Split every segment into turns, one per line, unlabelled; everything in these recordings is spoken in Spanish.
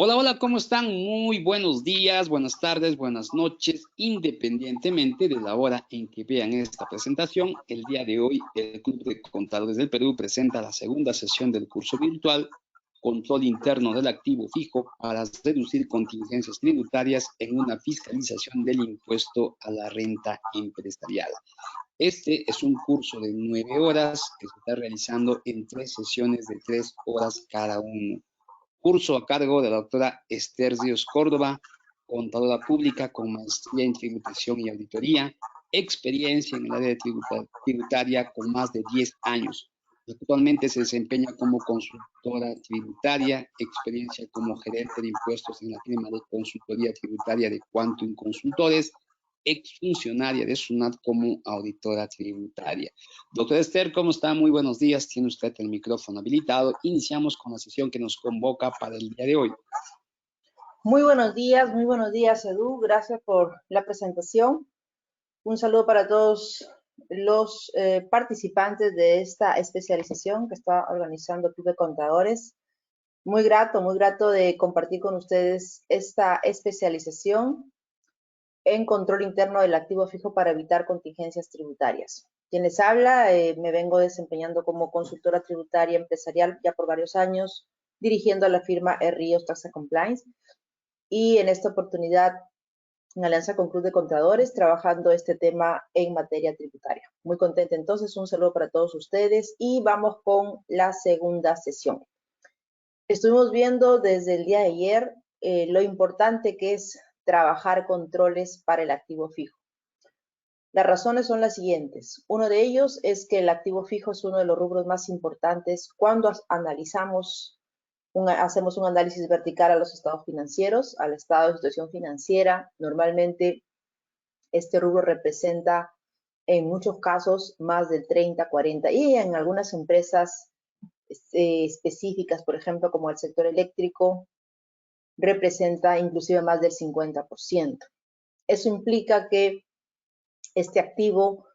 Hola, hola, ¿cómo están? Muy buenos días, buenas tardes, buenas noches, independientemente de la hora en que vean esta presentación. El día de hoy, el Club de Contadores del Perú presenta la segunda sesión del curso virtual Control Interno del Activo Fijo para reducir contingencias tributarias en una fiscalización del impuesto a la renta empresarial. Este es un curso de 9 horas que se está realizando en 3 sesiones de 3 horas cada uno. Curso a cargo de la doctora Esther Ríos Córdoba, contadora pública con maestría en tributación y auditoría, experiencia en el área tributaria con más de 10 años. Actualmente se desempeña como consultora tributaria, experiencia como gerente de impuestos en la firma de consultoría tributaria de Quantum Consultores, exfuncionaria de SUNAT como auditora tributaria. Doctor Esther, ¿cómo está? Muy buenos días. Tiene usted el micrófono habilitado. Iniciamos con la sesión que nos convoca para el día de hoy.
Muy buenos días, Edu. Gracias por la presentación. Un saludo para todos los participantes de esta especialización que está organizando el Club de Contadores. Muy grato de compartir con ustedes esta especialización en control interno del activo fijo para evitar contingencias tributarias. Quien les habla, me vengo desempeñando como consultora tributaria empresarial ya por varios años, dirigiendo a la firma Ríos Tax and Compliance. Y en esta oportunidad, en alianza con Club de Contadores, trabajando este tema en materia tributaria. Muy contenta entonces, un saludo para todos ustedes y vamos con la segunda sesión. Estuvimos viendo desde el día de ayer lo importante que es trabajar controles para el activo fijo. Las razones son las siguientes. Uno de ellos es que el activo fijo es uno de los rubros más importantes cuando hacemos un análisis vertical a los estados financieros, al estado de situación financiera. Normalmente este rubro representa en muchos casos más del 30, 40 y en algunas empresas específicas, por ejemplo, como el sector eléctrico, representa inclusive más del 50%. Eso implica que este activo,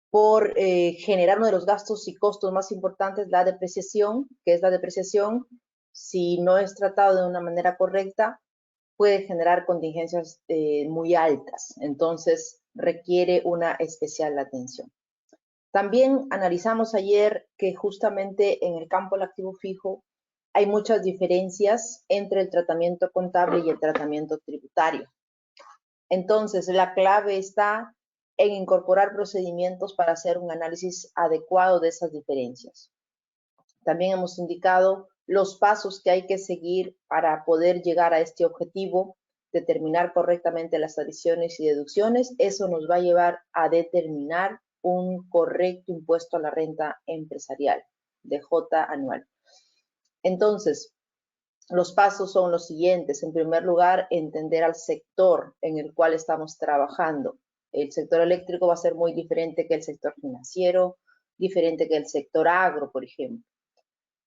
por generar uno de los gastos y costos más importantes, la depreciación, que es la depreciación, si no es tratado de una manera correcta, puede generar contingencias muy altas. Entonces, requiere una especial atención. También analizamos ayer que justamente en el campo del activo fijo hay muchas diferencias entre el tratamiento contable y el tratamiento tributario. Entonces, la clave está en incorporar procedimientos para hacer un análisis adecuado de esas diferencias. También hemos indicado los pasos que hay que seguir para poder llegar a este objetivo, determinar correctamente las adiciones y deducciones. Eso nos va a llevar a determinar un correcto impuesto a la renta empresarial, DJ anual. Entonces, los pasos son los siguientes. En primer lugar, entender al sector en el cual estamos trabajando. El sector eléctrico va a ser muy diferente que el sector financiero, diferente que el sector agro, por ejemplo.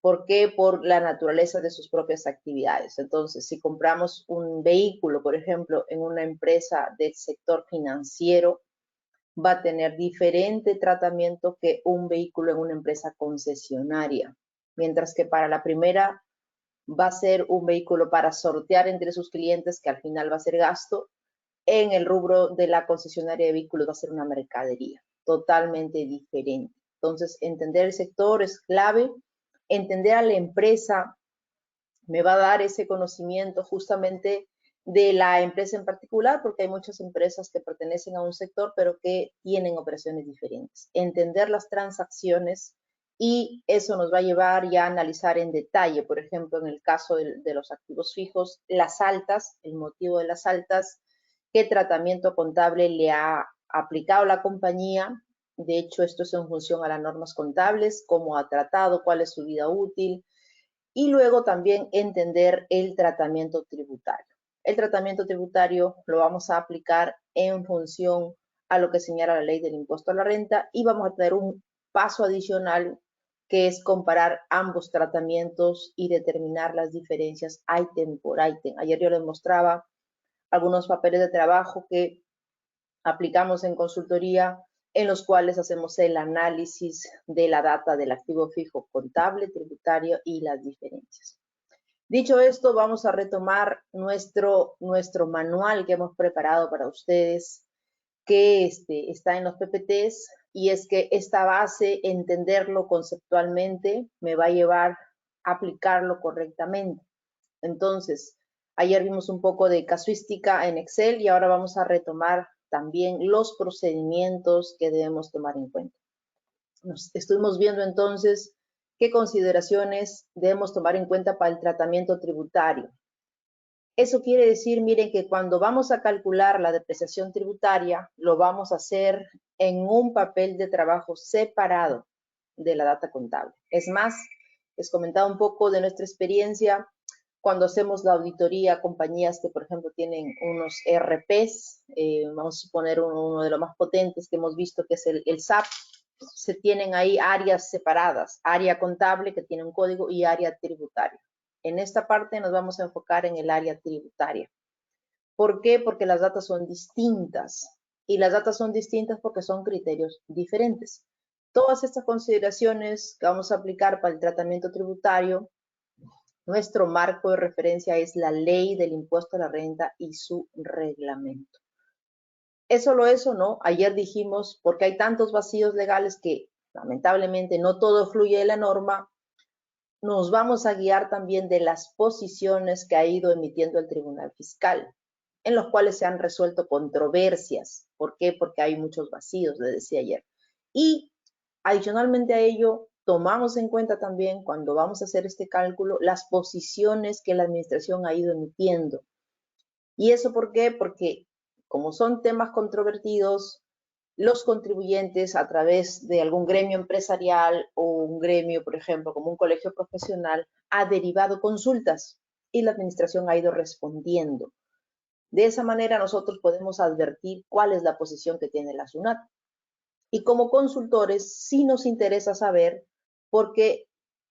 ¿Por qué? Por la naturaleza de sus propias actividades. Entonces, si compramos un vehículo, por ejemplo, en una empresa del sector financiero, va a tener diferente tratamiento que un vehículo en una empresa concesionaria. Mientras que para la primera va a ser un vehículo para sortear entre sus clientes, que al final va a ser gasto. En el rubro de la concesionaria de vehículos va a ser una mercadería, totalmente diferente. Entonces, entender el sector es clave. Entender a la empresa me va a dar ese conocimiento justamente de la empresa en particular, porque hay muchas empresas que pertenecen a un sector, pero que tienen operaciones diferentes. Entender las transacciones y eso nos va a llevar ya a analizar en detalle, por ejemplo, en el caso de los activos fijos, las altas, el motivo de las altas, qué tratamiento contable le ha aplicado la compañía. De hecho, esto es en función a las normas contables, cómo ha tratado, cuál es su vida útil, y luego también entender el tratamiento tributario. El tratamiento tributario lo vamos a aplicar en función a lo que señala la ley del impuesto a la renta y vamos a tener un paso adicional que es comparar ambos tratamientos y determinar las diferencias ítem por ítem. Ayer yo les mostraba algunos papeles de trabajo que aplicamos en consultoría en los cuales hacemos el análisis de la data del activo fijo contable, tributario y las diferencias. Dicho esto, vamos a retomar nuestro manual que hemos preparado para ustedes, que está en los PPTs, y es que esta base, entenderlo conceptualmente, me va a llevar a aplicarlo correctamente. Entonces, ayer vimos un poco de casuística en Excel y ahora vamos a retomar también los procedimientos que debemos tomar en cuenta. Estuvimos viendo entonces qué consideraciones debemos tomar en cuenta para el tratamiento tributario. Eso quiere decir, miren, que cuando vamos a calcular la depreciación tributaria, lo vamos a hacer en un papel de trabajo separado de la data contable. Es más, les comentaba un poco de nuestra experiencia cuando hacemos la auditoría a compañías que, por ejemplo, tienen unos ERPs, vamos a suponer uno de los más potentes que hemos visto, que es el SAP. Se tienen ahí áreas separadas, área contable que tiene un código y área tributaria. En esta parte nos vamos a enfocar en el área tributaria. ¿Por qué? Porque las datas son distintas. Y las datas son distintas porque son criterios diferentes. Todas estas consideraciones que vamos a aplicar para el tratamiento tributario, nuestro marco de referencia es la ley del impuesto a la renta y su reglamento. ¿Es solo eso? No. Ayer dijimos, porque hay tantos vacíos legales que lamentablemente no todo fluye de la norma, nos vamos a guiar también de las posiciones que ha ido emitiendo el Tribunal Fiscal, en los cuales se han resuelto controversias. ¿Por qué? Porque hay muchos vacíos, les decía ayer. Y adicionalmente a ello, tomamos en cuenta también, cuando vamos a hacer este cálculo, las posiciones que la administración ha ido emitiendo. ¿Y eso por qué? Porque como son temas controvertidos, los contribuyentes a través de algún gremio empresarial o un gremio, por ejemplo, como un colegio profesional, ha derivado consultas y la administración ha ido respondiendo. De esa manera nosotros podemos advertir cuál es la posición que tiene la SUNAT. Y como consultores sí nos interesa saber, porque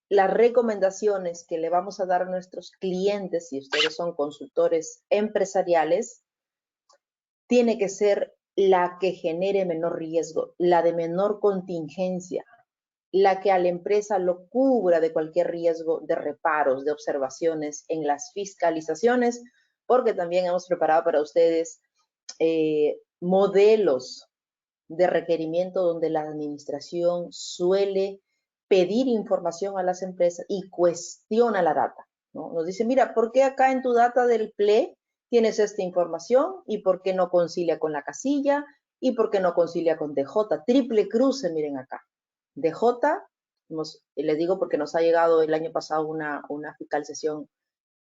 las recomendaciones que le vamos a dar a nuestros clientes, si ustedes son consultores empresariales, tiene que ser la que genere menor riesgo, la de menor contingencia, la que a la empresa lo cubra de cualquier riesgo de reparos, de observaciones en las fiscalizaciones, porque también hemos preparado para ustedes modelos de requerimiento donde la administración suele pedir información a las empresas y cuestiona la data, ¿no? Nos dice, mira, ¿por qué acá en tu data del PLE tienes esta información? ¿Y por qué no concilia con la casilla? ¿Y por qué no concilia con DJ? Triple cruce, miren acá. DJ, les digo porque nos ha llegado el año pasado una fiscalización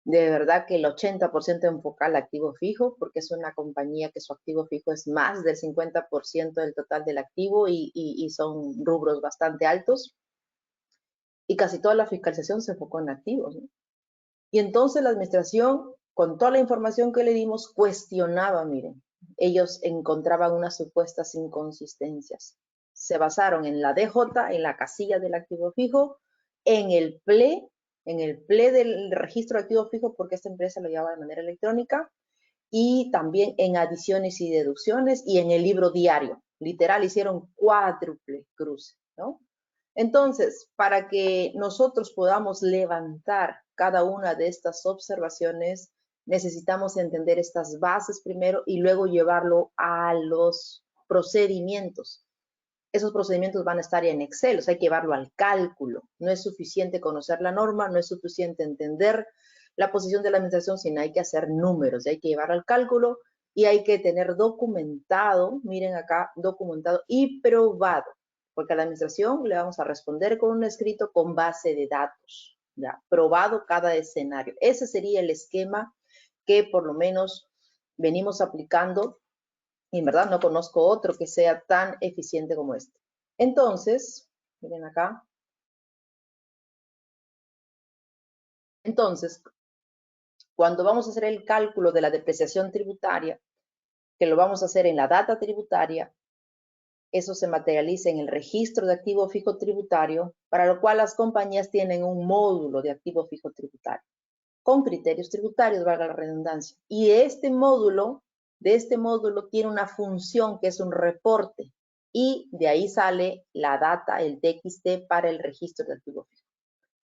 de verdad que el 80% enfoca al activo fijo, porque es una compañía que su activo fijo es más del 50% del total del activo y son rubros bastante altos. Y casi toda la fiscalización se enfocó en activos, ¿no? Y entonces la administración, con toda la información que le dimos, cuestionaba, miren, ellos encontraban unas supuestas inconsistencias. Se basaron en la DJ, en la casilla del activo fijo, en el PLE del registro de activo fijo, porque esta empresa lo llevaba de manera electrónica, y también en adiciones y deducciones y en el libro diario. Literal, hicieron cuádruple cruce, ¿no? Entonces, para que nosotros podamos levantar cada una de estas observaciones, necesitamos entender estas bases primero y luego llevarlo a los procedimientos. Esos procedimientos van a estar en Excel, o sea, hay que llevarlo al cálculo. No es suficiente conocer la norma, no es suficiente entender la posición de la administración, sino hay que hacer números, hay que llevar al cálculo y hay que tener documentado, miren acá, documentado y probado, porque a la administración le vamos a responder con un escrito con base de datos, ¿ya? Probado cada escenario. Ese sería el esquema que por lo menos venimos aplicando y en verdad no conozco otro que sea tan eficiente como este. Entonces, miren acá. Entonces, cuando vamos a hacer el cálculo de la depreciación tributaria, que lo vamos a hacer en la data tributaria, eso se materializa en el registro de activo fijo tributario, para lo cual las compañías tienen un módulo de activo fijo tributario, con criterios tributarios, valga la redundancia. Y de este módulo tiene una función que es un reporte, y de ahí sale la data, el TXT, para el registro de activo fijo.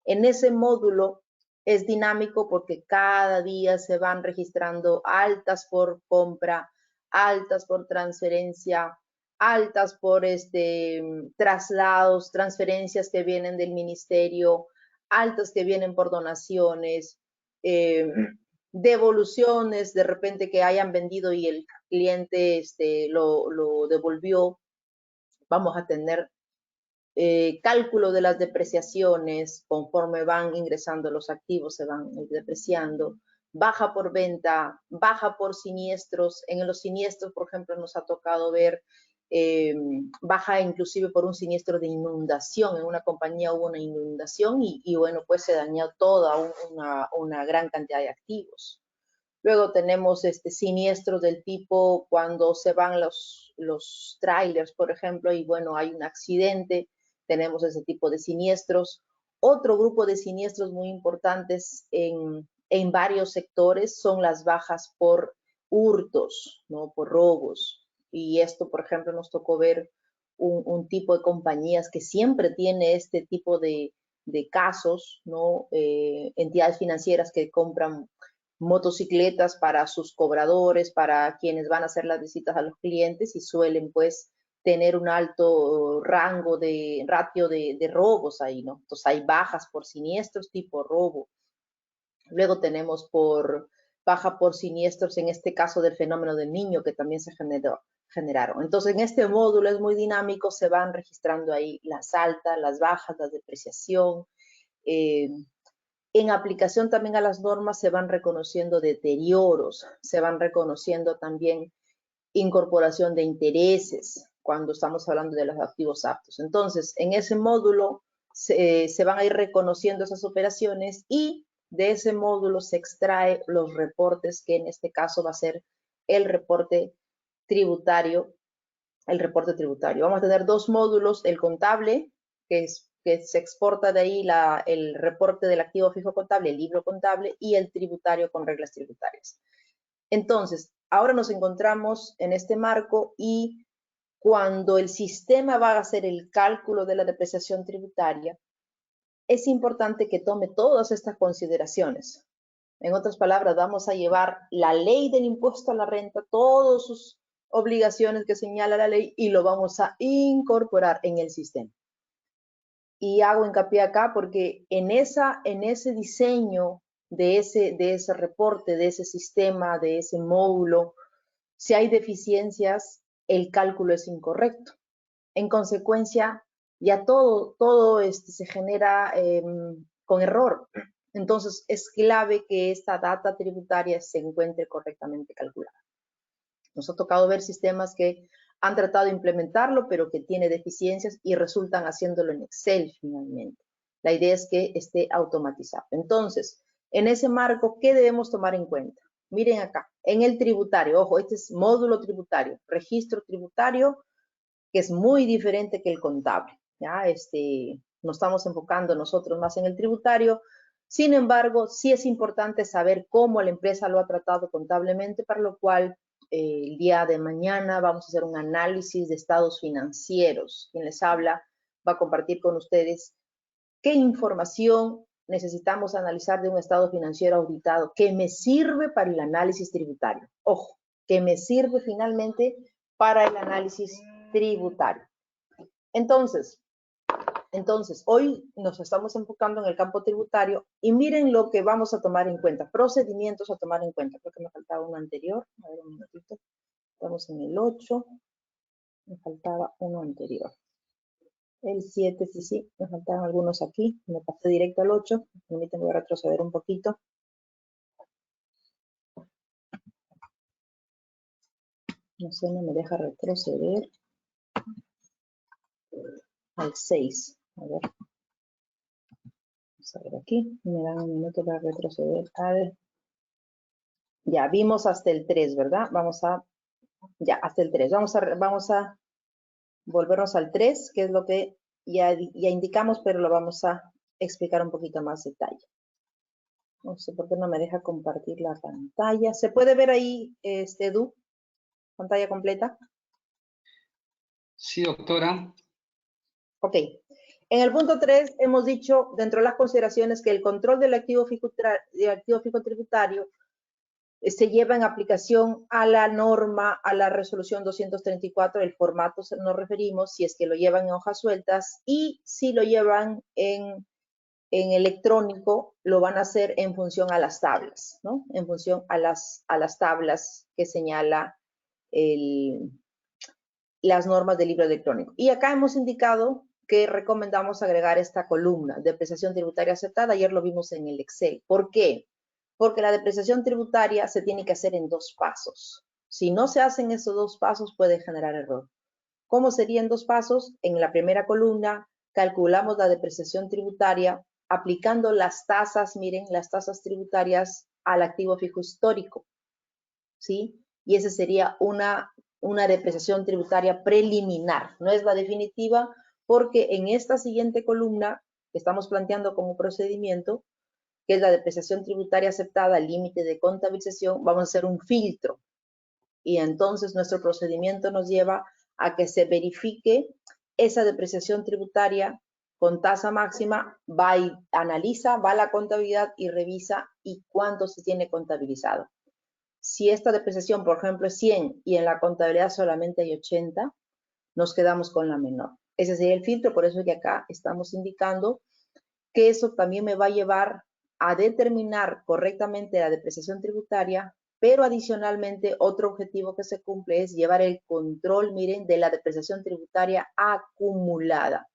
En ese módulo Es dinámico porque cada día se van registrando altas por compra, altas por transferencia, altas por traslados, transferencias que vienen del ministerio, altas que vienen por donaciones, devoluciones, de repente que hayan vendido y el cliente lo devolvió. Vamos a tener cálculo de las depreciaciones, conforme van ingresando los activos, se van depreciando, baja por venta, baja por siniestros. En los siniestros, por ejemplo, nos ha tocado ver baja inclusive por un siniestro de inundación. En una compañía hubo una inundación y bueno, pues se dañó toda una gran cantidad de activos. Luego tenemos siniestros del tipo cuando se van los trailers, por ejemplo, y bueno, hay un accidente, tenemos ese tipo de siniestros. Otro grupo de siniestros muy importantes en varios sectores son las bajas por hurtos, ¿no? Por robos. Y esto, por ejemplo, nos tocó ver un tipo de compañías que siempre tiene este tipo de casos, ¿no? Entidades financieras que compran motocicletas para sus cobradores, para quienes van a hacer las visitas a los clientes y suelen pues tener un alto rango de ratio de robos ahí, ¿no? Entonces hay bajas por siniestros tipo robo. Luego tenemos baja por siniestros, en este caso del fenómeno del niño que también se generaron. Entonces en este módulo es muy dinámico, se van registrando ahí las altas, las bajas, la depreciación. En aplicación también a las normas se van reconociendo deterioros, se van reconociendo también incorporación de intereses cuando estamos hablando de los activos aptos. Entonces, en ese módulo se van a ir reconociendo esas operaciones y de ese módulo se extrae los reportes, que en este caso va a ser el reporte tributario. Vamos a tener dos módulos, el contable, que se exporta de ahí el reporte del activo fijo contable, el libro contable, y el tributario con reglas tributarias. Entonces, ahora nos encontramos en este marco y cuando el sistema va a hacer el cálculo de la depreciación tributaria, es importante que tome todas estas consideraciones. En otras palabras, vamos a llevar la ley del impuesto a la renta, todas sus obligaciones que señala la ley y lo vamos a incorporar en el sistema. Y hago hincapié acá porque en ese diseño de ese reporte, de ese sistema, de ese módulo, si hay deficiencias, el cálculo es incorrecto. En consecuencia, ya todo se genera con error. Entonces, es clave que esta data tributaria se encuentre correctamente calculada. Nos ha tocado ver sistemas que han tratado de implementarlo, pero que tiene deficiencias y resultan haciéndolo en Excel finalmente. La idea es que esté automatizado. Entonces, en ese marco, ¿qué debemos tomar en cuenta? Miren acá, en el tributario, ojo, este es módulo tributario, registro tributario, que es muy diferente que el contable. ¿Ya? Nos estamos enfocando nosotros más en el tributario. Sin embargo, sí es importante saber cómo la empresa lo ha tratado contablemente, para lo cual el día de mañana vamos a hacer un análisis de estados financieros. Quien les habla va a compartir con ustedes qué información necesitamos analizar de un estado financiero auditado que me sirve para el análisis tributario. Ojo, que me sirve finalmente para el análisis tributario. Entonces, hoy nos estamos enfocando en el campo tributario y miren lo que vamos a tomar en cuenta, procedimientos a tomar en cuenta. Creo que me faltaba uno anterior. A ver, un minutito. Estamos en el 8. Me faltaba uno anterior. El 7, sí, me faltaban algunos aquí. Me pasé directo al 8. Permítanme, voy a retroceder un poquito. No sé, no me deja retroceder. Al 6. A ver. Vamos a ver aquí. Me dan un minuto para retroceder al... Ya, vimos hasta el 3, ¿verdad? Ya, hasta el 3. Vamos a volvernos al 3, que es lo que ya indicamos, pero lo vamos a explicar un poquito más detalle. No sé por qué no me deja compartir la pantalla. ¿Se puede ver ahí, Edu? ¿Pantalla completa?
Sí, doctora.
Ok. En el punto 3 hemos dicho, dentro de las consideraciones, que el control del activo fijo tributario se lleva en aplicación a la norma, a la resolución 234, el formato nos referimos, si es que lo llevan en hojas sueltas, y si lo llevan en electrónico, lo van a hacer en función a las tablas, ¿no? En función a las tablas que señala las normas del libro electrónico. Y acá hemos indicado que recomendamos agregar esta columna, depreciación tributaria aceptada. Ayer lo vimos en el Excel. ¿Por qué? Porque la depreciación tributaria se tiene que hacer en 2 pasos. Si no se hacen esos 2 pasos, puede generar error. ¿Cómo serían 2 pasos? En la primera columna, calculamos la depreciación tributaria aplicando las tasas, miren, las tasas tributarias al activo fijo histórico, ¿sí? Y esa sería una depreciación tributaria preliminar, no es la definitiva, porque en esta siguiente columna que estamos planteando como procedimiento, que es la depreciación tributaria aceptada al límite de contabilización, vamos a hacer un filtro. Y entonces nuestro procedimiento nos lleva a que se verifique esa depreciación tributaria con tasa máxima, va y analiza, va a la contabilidad y revisa y cuánto se tiene contabilizado. Si esta depreciación, por ejemplo, es 100 y en la contabilidad solamente hay 80, nos quedamos con la menor. Ese sería el filtro, por eso que acá estamos indicando que eso también me va a llevar a determinar correctamente la depreciación tributaria, pero adicionalmente otro objetivo que se cumple es llevar el control, miren, de la depreciación tributaria acumulada.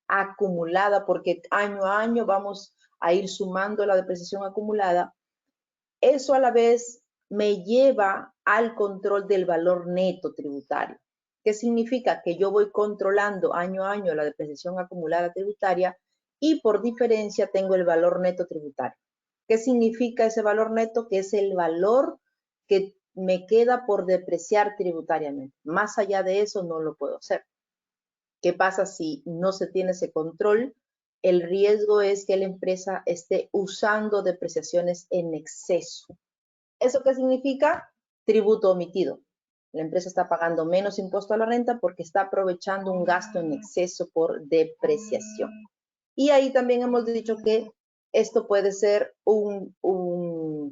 Acumulada, porque año a año vamos a ir sumando la depreciación acumulada. Eso a la vez me lleva al control del valor neto tributario. ¿Qué significa? Que yo voy controlando año a año la depreciación acumulada tributaria y por diferencia tengo el valor neto tributario. ¿Qué significa ese valor neto? Que es el valor que me queda por depreciar tributariamente. Más allá de eso no lo puedo hacer. ¿Qué pasa si no se tiene ese control? El riesgo es que la empresa esté usando depreciaciones en exceso. ¿Eso qué significa? Tributo omitido. La empresa está pagando menos impuesto a la renta porque está aprovechando un gasto en exceso por depreciación. Y ahí también hemos dicho que esto puede ser un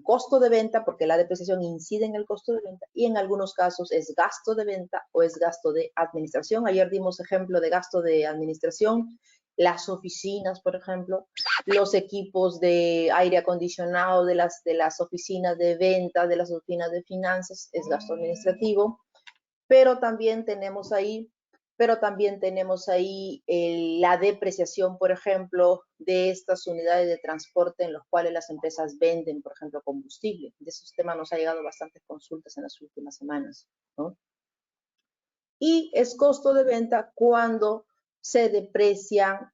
costo de venta porque la depreciación incide en el costo de venta y en algunos casos es gasto de venta o es gasto de administración. Ayer dimos ejemplo de gasto de administración, las oficinas, por ejemplo, los equipos de aire acondicionado de las oficinas de venta, de las oficinas de finanzas, es gasto administrativo, pero también tenemos ahí la depreciación, por ejemplo, de estas unidades de transporte en los cuales las empresas venden, por ejemplo, combustible. De esos temas nos ha llegado bastantes consultas en las últimas semanas, ¿no? Y es costo de venta cuando se deprecia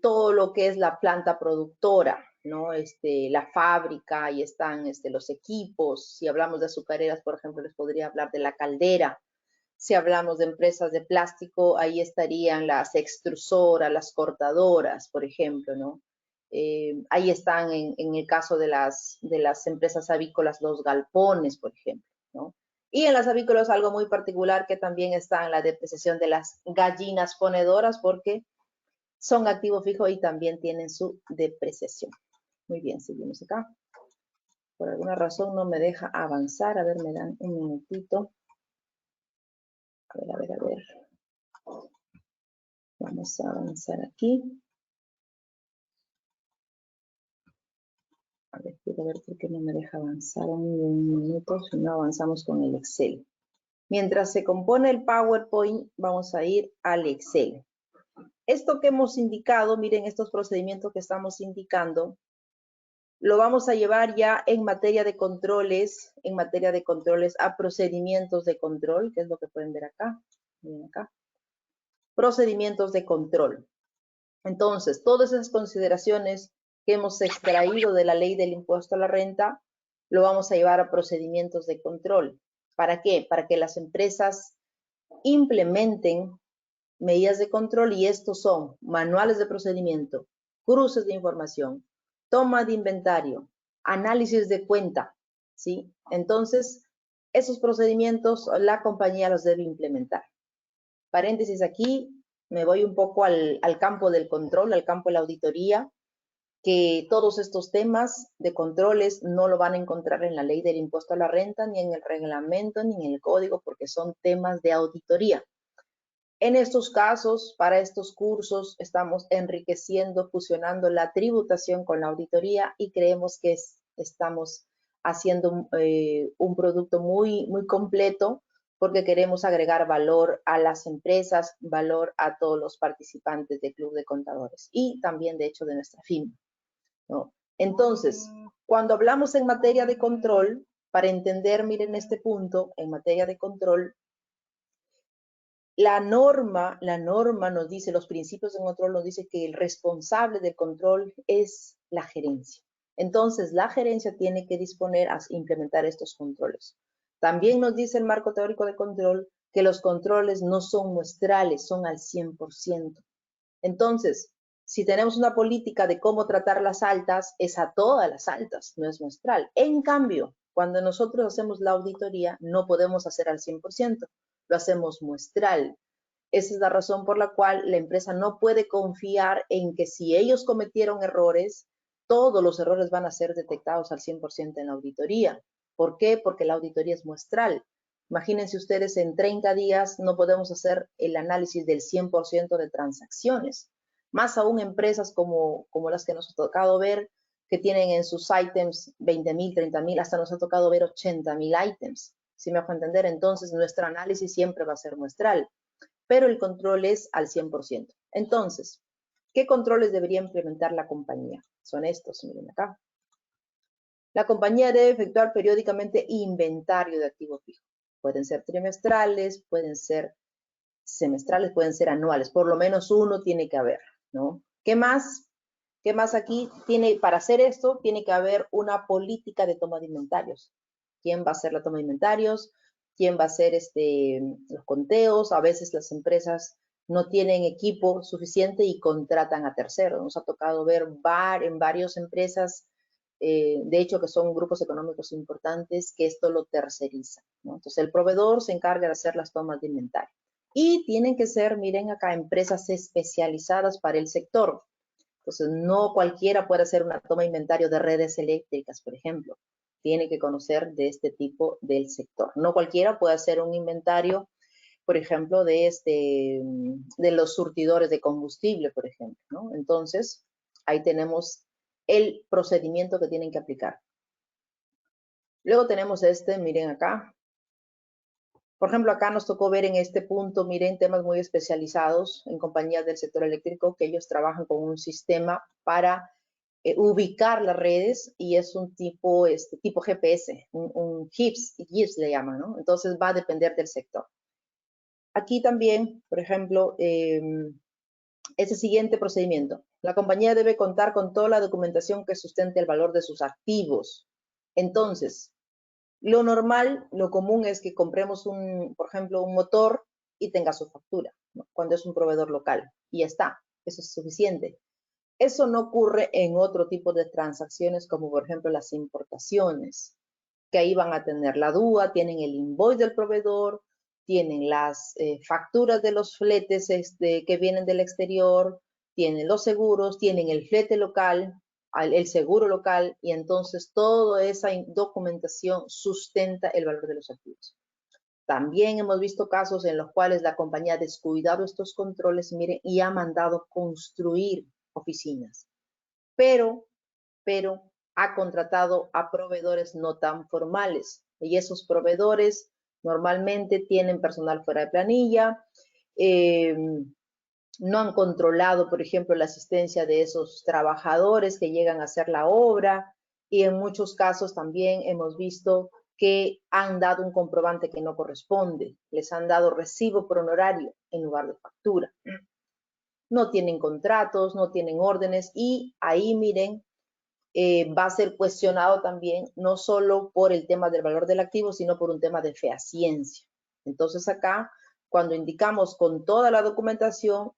todo lo que es la planta productora, ¿no? La fábrica, ahí están los equipos. Si hablamos de azucareras, por ejemplo, les podría hablar de la caldera. Si hablamos de empresas de plástico, ahí estarían las extrusoras, las cortadoras, por ejemplo, ¿no? Ahí están en el caso de las empresas avícolas los galpones, por ejemplo, ¿no? Y en las avícolas algo muy particular que también está en la depreciación de las gallinas ponedoras porque son activo fijo y también tienen su depreciación. Muy bien, seguimos acá. Por alguna razón no me deja avanzar. A ver, me dan un minutito. A ver. Vamos a avanzar aquí. A ver, quiero ver por qué no me deja avanzar un minuto, si no avanzamos con el Excel. Mientras se compone el PowerPoint, vamos a ir al Excel. Esto que hemos indicado, miren estos procedimientos que estamos indicando, lo vamos a llevar ya en materia de controles, a procedimientos de control, que es lo que pueden ver acá. Miren acá. Procedimientos de control. Entonces, todas esas consideraciones que hemos extraído de la ley del impuesto a la renta, lo vamos a llevar a procedimientos de control. ¿Para qué? Para que las empresas implementen medidas de control y estos son manuales de procedimiento, cruces de información, toma de inventario, análisis de cuenta, ¿sí? Entonces, esos procedimientos la compañía los debe implementar. Paréntesis aquí, me voy un poco al campo del control, al campo de la auditoría, que todos estos temas de controles no lo van a encontrar en la ley del impuesto a la renta, ni en el reglamento, ni en el código, porque son temas de auditoría. En estos casos, para estos cursos, estamos enriqueciendo, fusionando la tributación con la auditoría y creemos que estamos haciendo un producto muy completo porque queremos agregar valor a las empresas, valor a todos los participantes del Club de Contadores y también, de hecho, de nuestra firma, ¿no? Entonces, cuando hablamos en materia de control, para entender, miren este punto, en materia de control, la norma nos dice, los principios de control nos dice que el responsable del control es la gerencia. Entonces, la gerencia tiene que disponer a implementar estos controles. También nos dice el marco teórico de control que los controles no son muestrales, son al 100%. Entonces, si tenemos una política de cómo tratar las altas, es a todas las altas, no es muestral. En cambio, cuando nosotros hacemos la auditoría, no podemos hacer al 100%, lo hacemos muestral. Esa es la razón por la cual la empresa no puede confiar en que si ellos cometieron errores, todos los errores van a ser detectados al 100% en la auditoría. ¿Por qué? Porque la auditoría es muestral. Imagínense ustedes, en 30 días no podemos hacer el análisis del 100% de transacciones. Más aún empresas como las que nos ha tocado ver, que tienen en sus ítems 20.000, 30.000, hasta nos ha tocado ver 80.000 ítems. ¿Sí me hago entender? Entonces, nuestro análisis siempre va a ser muestral, pero el control es al 100%. Entonces, ¿qué controles debería implementar la compañía? Son estos, miren acá. La compañía debe efectuar periódicamente inventario de activos fijos. Pueden ser trimestrales, pueden ser semestrales, pueden ser anuales. Por lo menos uno tiene que haber, ¿no? ¿Qué más? ¿Qué más aquí? Para hacer esto, tiene que haber una política de toma de inventarios. ¿Quién va a hacer la toma de inventarios? ¿Quién va a hacer los conteos? A veces las empresas no tienen equipo suficiente y contratan a terceros. Nos ha tocado ver en varias empresas, de hecho que son grupos económicos importantes, que esto lo terceriza, ¿no? Entonces el proveedor se encarga de hacer las tomas de inventario. Y tienen que ser, miren acá, empresas especializadas para el sector. Entonces, no cualquiera puede hacer una toma de inventario de redes eléctricas, por ejemplo. Tiene que conocer de este tipo del sector. No cualquiera puede hacer un inventario, por ejemplo, de los surtidores de combustible, por ejemplo, ¿no? Entonces, ahí tenemos el procedimiento que tienen que aplicar. Luego tenemos miren acá. Por ejemplo, acá nos tocó ver en este punto, miren, temas muy especializados en compañías del sector eléctrico, que ellos trabajan con un sistema para ubicar las redes y es un tipo GPS, un GIS le llaman, ¿no? Entonces va a depender del sector. Aquí también, por ejemplo, ese siguiente procedimiento. La compañía debe contar con toda la documentación que sustente el valor de sus activos. Entonces, lo normal, lo común es que compremos por ejemplo, un motor y tenga su factura, ¿no? Cuando es un proveedor local. Y ya está, eso es suficiente. Eso no ocurre en otro tipo de transacciones, como por ejemplo las importaciones, que ahí van a tener la DUA, tienen el invoice del proveedor, tienen las facturas de los fletes que vienen del exterior, tienen los seguros, tienen el flete local, el seguro local, y entonces toda esa documentación sustenta el valor de los activos. También hemos visto casos en los cuales la compañía ha descuidado estos controles, miren, y ha mandado construir oficinas, pero ha contratado a proveedores no tan formales, y esos proveedores normalmente tienen personal fuera de planilla, no han controlado, por ejemplo, la asistencia de esos trabajadores que llegan a hacer la obra, y en muchos casos también hemos visto que han dado un comprobante que no corresponde, les han dado recibo por honorario en lugar de factura. No tienen contratos, no tienen órdenes, y ahí miren, va a ser cuestionado también, no solo por el tema del valor del activo, sino por un tema de fehaciencia. Entonces acá, cuando indicamos con toda la documentación,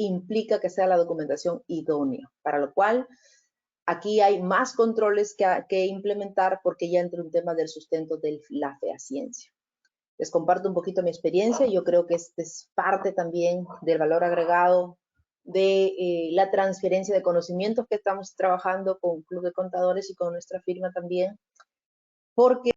implica que sea la documentación idónea, para lo cual aquí hay más controles que implementar porque ya entra un tema del sustento de la fehaciencia. Les comparto un poquito mi experiencia. Yo creo que este es parte también del valor agregado de la transferencia de conocimientos que estamos trabajando con Club de Contadores y con nuestra firma también, porque